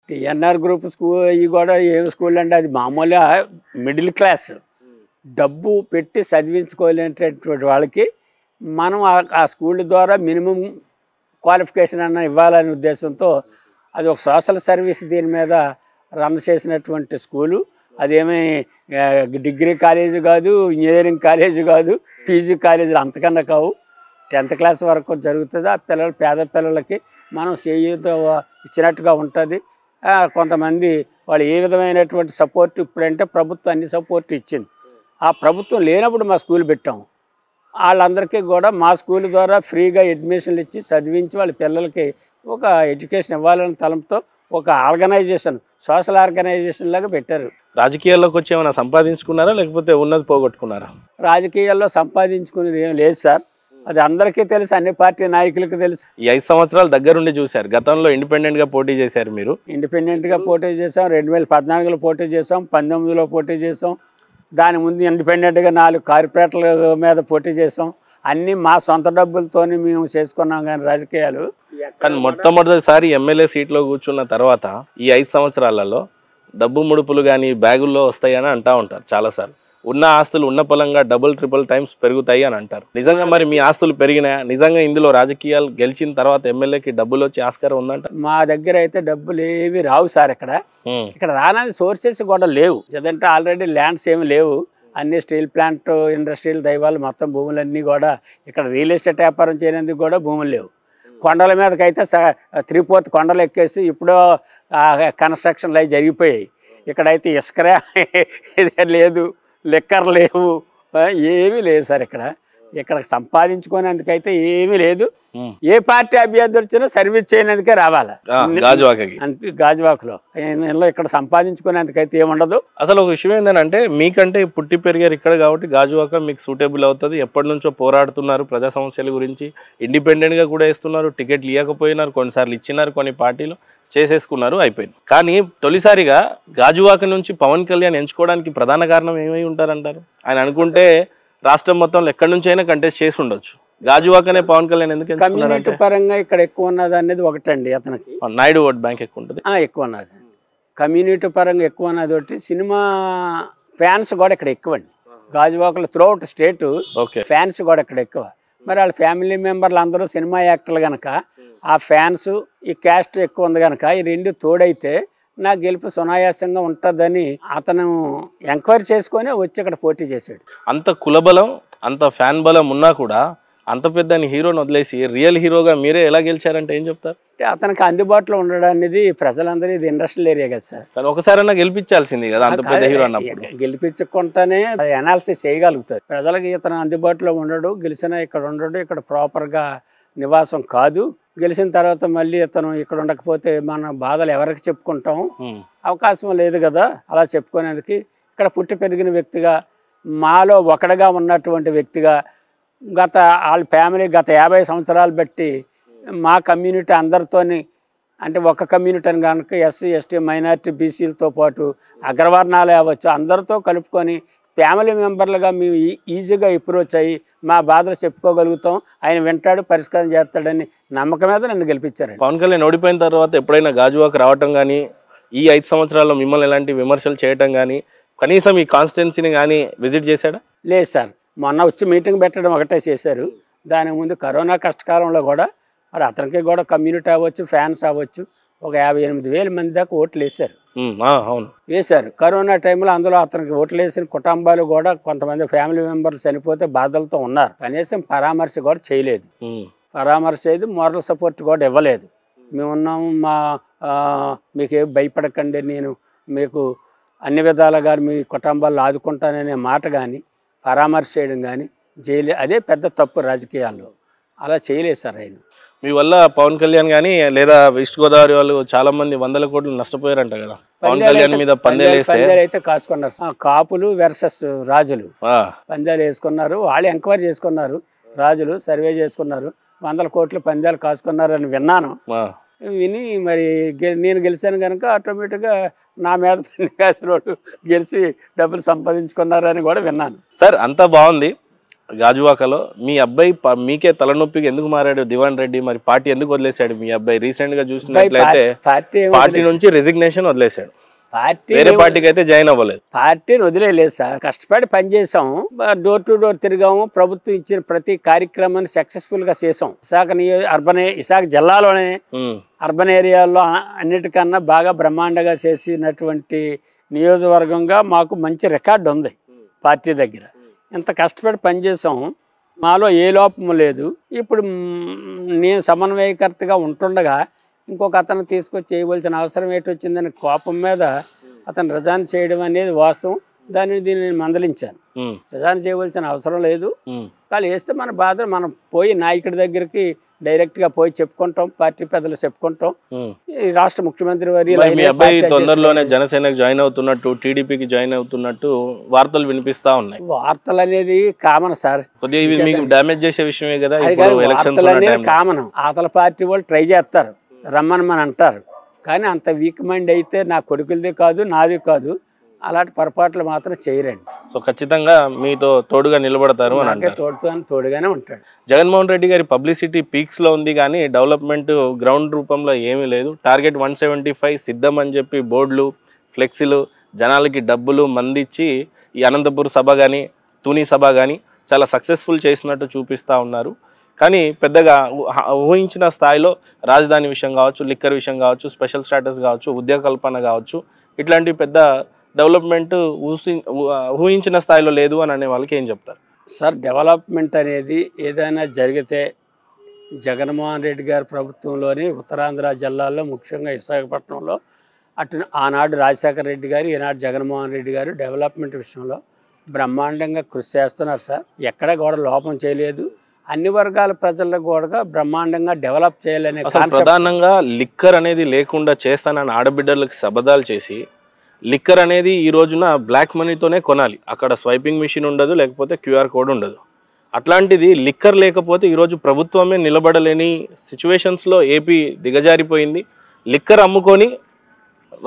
TNR group school ఇవి కూడా ఏం స్కూల్ అంటే అది మామూలుగా మిడిల్ క్లాస్ డబ్బు పెట్టి చదివించుకోలేనటువంటి వాళ్ళకి మనం ఆ స్కూల్ ద్వారా మినిమం క్వాలిఫికేషన్ అన్న ఇవ్వాలనే ఉద్దేశంతో అది ఒక సోషల్ సర్వీస్ దీని మీద రన్ చేసినటువంటి స్కూలు. అదేమీ డిగ్రీ కాలేజీ కాదు, ఇంజనీరింగ్ కాలేజీ కాదు, పీజీ కాలేజీలు అంతకన్నా కావు. 10th క్లాస్ వరకు జరుగుతుంది. ఆ పిల్లలు పేద పిల్లలకి మనం చేయూత ఇచ్చినట్టుగా ఉంటుంది. కొంతమంది వాళ్ళు ఏ విధమైనటువంటి సపోర్ట్ ఇప్పుడంటే ప్రభుత్వం అన్ని సపోర్ట్ ఇచ్చింది. ఆ ప్రభుత్వం లేనప్పుడు మా స్కూల్ పెట్టాము. వాళ్ళందరికీ కూడా మా స్కూల్ ద్వారా ఫ్రీగా అడ్మిషన్లు ఇచ్చి చదివించి వాళ్ళ పిల్లలకి ఒక ఎడ్యుకేషన్ ఇవ్వాలనే తలంతో ఒక ఆర్గనైజేషన్, సోషల్ ఆర్గనైజేషన్ లాగా పెట్టారు. రాజకీయాల్లోకి వచ్చి ఏమైనా సంపాదించుకున్నారా లేకపోతే ఉన్నది పోగొట్టుకున్నారా? రాజకీయాల్లో సంపాదించుకునేది ఏం లేదు సార్. అది అందరికీ తెలుసు, అన్ని పార్టీ నాయకులకి తెలుసు. ఈ 5 సంవత్సరాలు దగ్గరుండి చూశారు. గతంలో ఇండిపెండెంట్గా పోటీ చేశారు మీరు. ఇండిపెండెంట్గా పోటీ చేసాం, 2014లో పోటీ చేసాం, 19లో పోటీ చేసాం. దాని ముందు ఇండిపెండెంట్గా 4 కార్పొరేట్ల మీద పోటీ చేసాం. అన్నీ మా సొంత డబ్బులతోనే మేము చేసుకున్నాం. కానీ రాజకీయాలు కానీ మొట్టమొదటిసారి ఎమ్మెల్యే సీట్లో కూర్చున్న తర్వాత ఈ 5 సంవత్సరాలలో డబ్బు ముడుపులు కానీ బ్యాగుల్లో వస్తాయని అంటూ ఉంటారు చాలాసార్లు. ఉన్న ఆస్తులు ఉన్న పొలంగా డబుల్ ట్రిపుల్ టైమ్స్ పెరుగుతాయి అని అంటారు. నిజంగా మరి మీ ఆస్తులు పెరిగినాయా? నిజంగా ఇందులో రాజకీయాలు గెలిచిన తర్వాత ఎమ్మెల్యేకి డబ్బులు వచ్చే ఆస్కారం ఉందంట? మా దగ్గర అయితే డబ్బులు ఏవి రావు సార్. ఇక్కడ రానది సోర్సెస్ కూడా లేవు. ఏదంటే ఆల్రెడీ ల్యాండ్స్ ఏమి లేవు. అన్ని స్టీల్ ప్లాంట్, ఇండస్ట్రియల్ దైవాలు మొత్తం భూములన్నీ కూడా ఇక్కడ రియల్ ఎస్టేట్ వ్యాపారం చేయడానికి కూడా భూములు లేవు. కొండల మీదకైతే 3/4 కొండలు ఎక్కేసి ఇప్పుడు కన్స్ట్రక్షన్లు అవి జరిగిపోయాయి. ఇక్కడైతే ఇసుకరే లేదు, లిక్కర్ లేవు, ఏమీ లేదు సార్. ఇక్కడ సంపాదించుకునేందుకైతే ఏమీ లేదు. ఏ పార్టీ అభ్యర్థి వచ్చినా సర్వీస్ చేయనందుకే రావాలి అంతే. గాజువాకలో ఇక్కడ సంపాదించుకునేందుకైతే ఏముండదు. అసలు ఒక విషయం ఏంటంటే, మీకంటే పుట్టి పెరిగారు ఇక్కడ కాబట్టి గాజువాక మీకు సూటబుల్ అవుతుంది. ఎప్పటి నుంచో పోరాడుతున్నారు ప్రజా సమస్యల గురించి. ఇండిపెండెంట్గా కూడా ఇస్తున్నారు, టికెట్లు ఇవ్వకపోయినారు, కొన్నిసార్లు ఇచ్చినారు, కొన్ని పార్టీలు చేసేసుకున్నారు, అయిపోయింది. కానీ తొలిసారిగా గాజువాక నుంచి పవన్ కళ్యాణ్ ఎంచుకోవడానికి ప్రధాన కారణం ఏమై ఉంటారంటారు? ఆయన అనుకుంటే రాష్ట్రం మొత్తంలో ఎక్కడి నుంచి అయినా కంటెస్ట్ చేసి ఉండొచ్చు. గాజువాకనే పవన్ కళ్యాణ్ ఎందుకు? కమ్యూనిటీ పరంగా ఇక్కడ ఎక్కువ ఉన్నది అనేది ఒకటండి. అతనికి నాయుడు ఓట్ బ్యాంక్ ఎక్కువ ఉంటుంది. ఎక్కువ ఉన్నది కమ్యూనిటీ పరంగా ఎక్కువ ఉన్నది ఒకటి. సినిమా ఫ్యాన్స్ కూడా ఇక్కడ ఎక్కువ అండి. గాజువాకలో త్రూఅవుట్ స్టేట్ ఫ్యాన్స్ కూడా ఇక్కడ ఎక్కువ. మరి వాళ్ళ ఫ్యామిలీ మెంబర్లు అందరూ సినిమా యాక్టర్లు కనుక ఆ ఫ్యాన్స్, ఈ క్యాస్ట్ ఎక్కువ ఉంది కనుక ఈ రెండు తోడైతే నా గెలుపు సునాయాసంగా ఉంటుందని అతను ఎంక్వైరీ చేసుకొని వచ్చి ఇక్కడ పోటీ చేశాడు. అంత కులబలం, అంత ఫ్యాన్ బలం ఉన్నా కూడా అంత పెద్ద హీరోని వదిలేసి రియల్ హీరోగా మీరే ఎలా గెలిచారంటే ఏం చెప్తారు? అతనికి అందుబాటులో ఉండడం అనేది ప్రజలందరూ, ఇది ఇండస్ట్రియల్ ఏరియా కదా సార్. కానీ ఒకసారైనా గెలిపించాల్సింది కదా అంత పెద్ద హీరో అన్నప్పుడు. గెలిపించుకుంటేనే అనాలిసిస్ చేయగలుగుతారు. ప్రజలకు ఇతను అందుబాటులో ఉండడు, గెలిచినా ఇక్కడ ఉండడు, ఇక్కడ ప్రాపర్గా నివాసం కాదు. గెలిచిన తర్వాత మళ్ళీ ఇతను ఇక్కడ ఉండకపోతే మన బాధలు ఎవరికి చెప్పుకుంటాం? అవకాశం లేదు కదా అలా చెప్పుకునేందుకు. ఇక్కడ పుట్టి పెరిగిన వ్యక్తిగా, మాలో ఒకటిగా ఉన్నటువంటి వ్యక్తిగా, వాళ్ళ ఫ్యామిలీ గత 50 సంవత్సరాలు బట్టి మా కమ్యూనిటీ అందరితోని, అంటే ఒక కమ్యూనిటీ అని కనుక ఎస్సీ, ఎస్టీ, మైనారిటీ, బీసీలతో పాటు అగ్రవర్ణాలు అవ్వచ్చు, అందరితో కలుపుకొని ఫ్యామిలీ మెంబర్లుగా మేము ఈజీగా అప్రోచ్ అయ్యి మా బాధలు చెప్పుకోగలుగుతాం. ఆయన వింటాడు, పరిష్కారం చేస్తాడని నమ్మకం మీద నన్ను గెలిపించారు. పవన్ కళ్యాణ్ ఓడిపోయిన తర్వాత ఎప్పుడైనా గాజువాక రావటం కానీ, ఈ 5 సంవత్సరాల్లో మిమ్మల్ని ఎలాంటి విమర్శలు చేయటం కానీ, కనీసం ఈ కాన్స్టిట్యున్సీని కానీ విజిట్ చేశాడా? లేదు సార్. మొన్న వచ్చి మీటింగ్ పెట్టడం ఒకటే చేశారు. దానికి ముందు కరోనా కష్టకాలంలో కూడా మరి అతనికి కూడా కమ్యూనిటీ అవ్వచ్చు, ఫ్యాన్స్ అవ్వచ్చు, ఒక 58,000 మంది దాకా ఓట్లు వేశారు. వేశారు కరోనా టైంలో. అందులో అతనికి ఓట్లు వేసిన కుటుంబాలు కూడా కొంతమంది ఫ్యామిలీ మెంబర్లు చనిపోతే బాధలతో ఉన్నారు. కనీసం పరామర్శ కూడా చేయలేదు. పరామర్శ చేయదు, మోరల్ సపోర్ట్ కూడా ఇవ్వలేదు. మేమున్నాము, మీకు భయపడకండి, నేను మీకు అన్ని విధాలుగా మీ కుటుంబాలు ఆదుకుంటాననే మాట కానీ, పరామర్శ చేయడం కానీ చేయలేదు. అదే పెద్ద తప్పు రాజకీయాల్లో. అలా చేయలేదు సార్ ఆయన. మీ వల్ల పవన్ కళ్యాణ్ కానీ లేదా వెస్ట్ గోదావరి వాళ్ళు చాలా మంది 100 కోట్లు నష్టపోయారంట కదా పవన్ కళ్యాణ్ మీద? పందేలు అయితే కాసుకున్నారు. కాపులు వర్సెస్ రాజులు పందేలు వేసుకున్నారు. వాళ్ళు ఎంక్వైరీ చేసుకున్నారు, రాజులు సర్వే చేసుకున్నారు, 100 కోట్లు పందేలు కాసుకున్నారని విన్నాను. విని మరి నేను గెలిచాను కనుక ఆటోమేటిక్గా నా మీద కాసిన వాళ్ళు గెలిచి డబ్బులు సంపాదించుకున్నారని కూడా విన్నాను. సార్ అంతా బాగుంది. గాజువాకలో మీ అబ్బాయి మీకే తలనొప్పికి ఎందుకు మారాడు దివాన్ రెడ్డి? మరి పార్టీ ఎందుకు వదిలేశాడు మీ అబ్బాయి? రీసెంట్ గా చూసినట్లయితే పార్టీ నుంచి రెసిగ్నేషన్ వదిలేశాడు, వేరే పార్టీకి అయితే జాయిన్ అవ్వలేదు. పార్టీని వదిలేదు సార్, కష్టపడి పనిచేసాం, డోర్ టు డోర్ తిరిగాము, ప్రభుత్వం ఇచ్చిన ప్రతి కార్యక్రమాన్ని సక్సెస్ఫుల్ గా చేసాం. విశాఖ జిల్లాలోనే అర్బన్ ఏరియాల్లో అన్నిటికన్నా బాగా బ్రహ్మాండంగా చేసినటువంటి నియోజకవర్గంగా మాకు మంచి రికార్డు ఉంది పార్టీ దగ్గర. ఇంత కష్టపడి పనిచేసాం, మాలో ఏ లోపము లేదు. ఇప్పుడు నేను సమన్వయకర్తగా ఉంటుండగా ఇంకొక అతను తీసుకొచ్చి చేయవలసిన అవసరం ఏంటి వచ్చిందని కోపం మీద అతను రిజైన్ చేయడం అనేది వాస్తవం. దీన్ని మందలించాను, రిజైన్ చేయవలసిన అవసరం లేదు, కానీ వేస్తే మన బాధ మనం పోయి నాయకుడి దగ్గరికి డైరెక్ట్ గా పోయి చెప్పుకుంటాం, పార్టీ పెద్దలు చెప్పుకుంటాం. ఈ రాష్ట్ర ముఖ్యమంత్రి తొందరలోనే జనసేనకు జాయిన్ అవుతున్నట్టు, టీడీపీకి జాయిన్ అవుతున్నట్టు వార్తలు వినిపిస్తా ఉన్నాయి. వార్తలు అనేది కామన్ సార్, కొద్దిగా ఇవి మీకు డ్యామేజ్ చేసే విషయమే కదా. వార్తలు అనేది కామన్, అవతల పార్టీ వాళ్ళు ట్రై చేస్తారు, రమ్మని అంటారు, కానీ అంత వీక్ మైండ్ అయితే నా కొడుకులది కాదు, నాది కాదు, అలాంటి పొరపాట్లు మాత్రం చేయరండి. సో ఖచ్చితంగా మీతో తోడుగా నిలబడతారు అని అంటే తోడుగానే ఉంటాడు. జగన్మోహన్ రెడ్డి గారి పబ్లిసిటీ పీక్స్ లో ఉంది, కానీ డెవలప్మెంట్ గ్రౌండ్ రూపంలో ఏమీ లేదు. టార్గెట్ 175 సిద్ధం అని చెప్పి బోర్డులు, ఫ్లెక్సీలు, జనాలకి డబ్బులు మందిచ్చి ఈ అనంతపూర్ సభ కానీ తుని సభ కానీ చాలా సక్సెస్ఫుల్ చేసినట్టు చూపిస్తూ ఉన్నారు. కానీ పెద్దగా ఊహించిన స్థాయిలో రాజధాని విషయం కావచ్చు, లిక్కర్ విషయం కావచ్చు, స్పెషల్ స్టాటస్ కావచ్చు, ఉద్యోగ కల్పన కావచ్చు, ఇట్లాంటి పెద్ద డెవలప్మెంట్ ఊహించిన స్థాయిలో లేదు అని అనే వాళ్ళకి ఏం చెప్తారు సార్? డెవలప్మెంట్ అనేది ఏదైనా జరిగితే జగన్మోహన్ రెడ్డి గారి ప్రభుత్వంలోని ఉత్తరాంధ్ర జిల్లాల్లో, ముఖ్యంగా విశాఖపట్నంలో అటు ఆనాడు రాజశేఖర రెడ్డి గారు, ఈనాడు జగన్మోహన్ రెడ్డి గారు డెవలప్మెంట్ విషయంలో బ్రహ్మాండంగా కృషి చేస్తున్నారు సార్. ఎక్కడ కూడా లోపం చేయలేదు, అన్ని వర్గాల ప్రజలకు కూడా బ్రహ్మాండంగా డెవలప్ చేయాలనే ప్రధానంగా లిక్కర్ అనేది లేకుండా చేస్తానని ఆడబిడ్డలకు శబదాలు చేసి, లిక్కర్ అనేది ఈ రోజున బ్లాక్ మనీతోనే కొనాలి, అక్కడ స్వైపింగ్ మిషన్ ఉండదు, లేకపోతే క్యూఆర్ కోడ్ ఉండదు. అట్లాంటిది లిక్కర్ లేకపోతే ఈరోజు ప్రభుత్వమే నిలబడలేని సిచ్యువేషన్స్లో ఏపీ దిగజారిపోయింది. లిక్కర్ అమ్ముకొని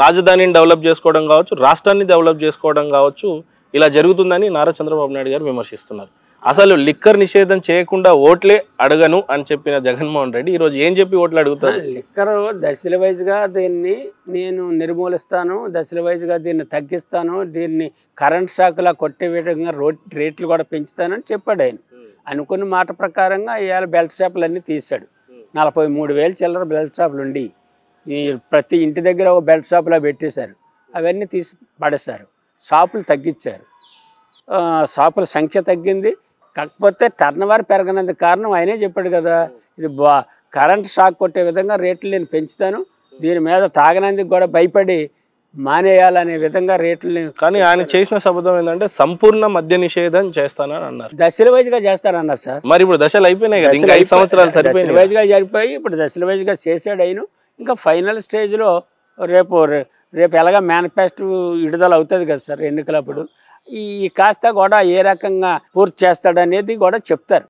రాజధానిని డెవలప్ చేసుకోవడం కావచ్చు, రాష్ట్రాన్ని డెవలప్ చేసుకోవడం కావచ్చు, ఇలా జరుగుతుందని నారా చంద్రబాబు నాయుడు గారు విమర్శిస్తున్నారు. అసలు లిక్కర్ నిషేధం చేయకుండా ఓట్లే అడగను అని చెప్పిన జగన్మోహన్ రెడ్డి ఈరోజు ఏం చెప్పి ఓట్లు అడుగుతారు? లిక్కర్ దశల వైజ్గా దీన్ని నేను నిర్మూలిస్తాను, దశల వైజ్గా దీన్ని తగ్గిస్తాను, దీన్ని కరెంట్ షాక్లా కొట్టే విధంగా రేట్లు కూడా పెంచుతానని చెప్పాడు ఆయన. అనుకున్న మాట ప్రకారంగా ఇవాళ బెల్ట్ షాపులు అన్నీ తీశాడు. 43,000 చిల్లర బెల్ట్ షాపులు ఉండి ప్రతి ఇంటి దగ్గర ఒక బెల్ట్ షాపులా పెట్టేశారు, అవన్నీ తీసి పడేశారు. షాపులు తగ్గించారు, షాపుల సంఖ్య తగ్గింది. కాకపోతే టర్నోవర్ పెరగనందుకు కారణం ఆయనే చెప్పాడు కదా, ఇది కరెంట్ షాక్ కొట్టే విధంగా రేట్లు నేను పెంచుతాను, దీని మీద తాగనందుకు కూడా భయపడి మానేయాలనే విధంగా రేట్లు. కానీ ఆయన చేసిన శబ్దం ఏంటంటే సంపూర్ణ మద్య నిషేధం చేస్తానని అన్నారు. దశల వైజ్గా చేస్తారన్నారు సార్. మరి ఇప్పుడు దశలు అయిపోయినాయి కదా, ఇంకా 5 సంవత్సరాలు దశల వైజ్గా జరిపోయి ఇప్పుడు దశల వైజ్గా చేసాడు ఆయన. ఇంకా ఫైనల్ స్టేజ్లో రేపు ఎలాగా మేనిఫెస్టో విడుదల అవుతుంది కదా సార్ ఎన్నికలప్పుడు, ఈ కాస్త కూడా ఏ రకంగా పూర్తి చేస్తాడనేది కూడా చెప్తారు.